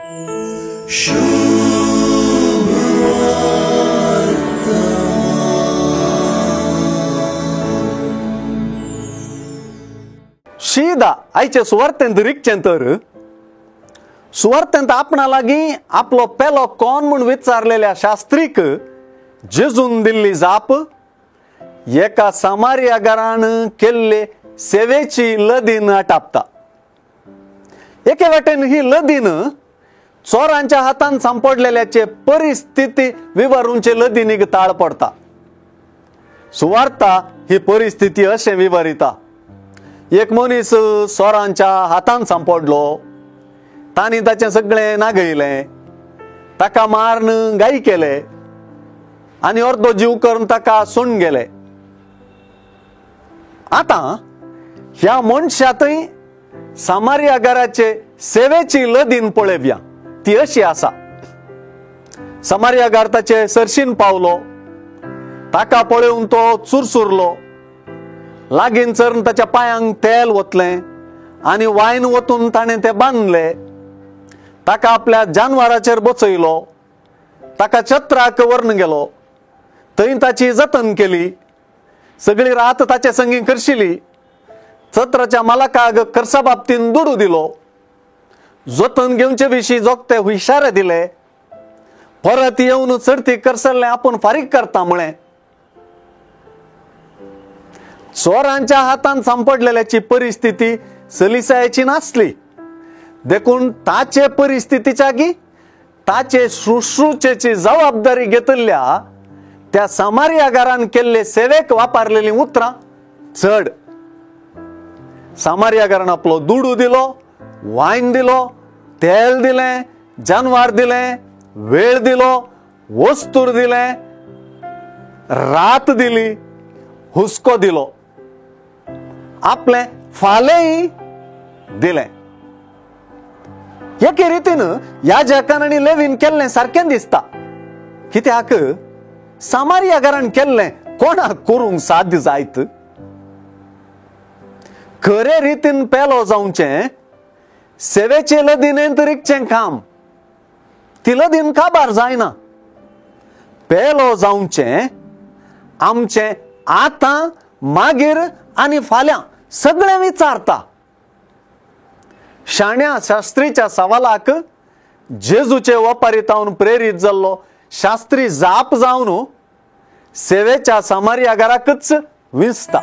शीदा आयचे सुवार्थेंत रिकचेंतर सुवार्थेंत आपणा लागीं आपलो पेलो कोण म्हूण विचारलेल्या शास्त्रीक जेजून दिल्ली जाप एका समारियागारान केल्ले सेवेची लदीन आटापता. एके वाटेन ही लदीन चोरांच्या हातान सांपडलेल्याचे परिस्थिती विवरूनचे लदीनीक ताळ पडता. सुवार्ता ही परिस्थिती अशें विवरिता. एक मनीस चोरांच्या हातान सांपडलो. तांणी ताचें सगळें नागयलें, ताका मारन गायी केले आनी अर्दो जीव करून ताका सोडून गेले. आतां ह्या मनशातय समारियागाराचे सेवेची लदीन पळयव्या. ती अशी आसा. समारियागार ताचे सरशीन पावलो. ताका पळोवन तो चुरचुरलो. लागीं चरून ताच्या पांयांक तेल वतलें आनी वायन वतून ताणें तें बांदले. ताका आपल्या जानवराचेर बसयलो. ताका छत्राक व्हरून गेलो. थंय ताची जतन केली. सगळी रात ताचे संगी करशिली. छत्राच्या मालकाक खर्चा बाबतीन दुडू दिलो. जतन घेवचे विशीं जोगते हुशारे दिले. परत येवन चडती करसल्लें आपूण फारीक करता म्हळें. चोरांच्या हातान सांपडलेल्याची परिस्थिती सलिसायेची नासली. देखून ताचे परिस्थितीच्यागी ताचे शुश्रूषेची जबाबदारी घेतल्या त्या समारियागारान केल्ले सेवेक वापरलेली उतरां चड. समारियागारान आपलो दुडू दिलो, वायन दिलो, तेल दिलें, जानवर दिलें, वेळ दिलो, वस्तूर दिलें, रात दिली, हुस्को दिलो, आपले फालेंय दिलें. एके रितीन याजकान आनी लेवीन केल्लें सारकें दिसता. कित्याक समारियागारान केल्लें कोणाक करूंक साध्य जायत? खरे रितीन पेलो जावचें सेवेचे लदीनेंत रिकचें काम. ती लदीन काबार जायना. पेलो जावचें आमचें आतां, मागीर आनी फाल्यां सगळें विचारता. शाण्या शास्त्रीच्या सवालाक जेजूचे वपारितावन प्रेरीत जाल्लो शास्त्री जाप जावन सेवेच्या समारियागाराकच विंचता.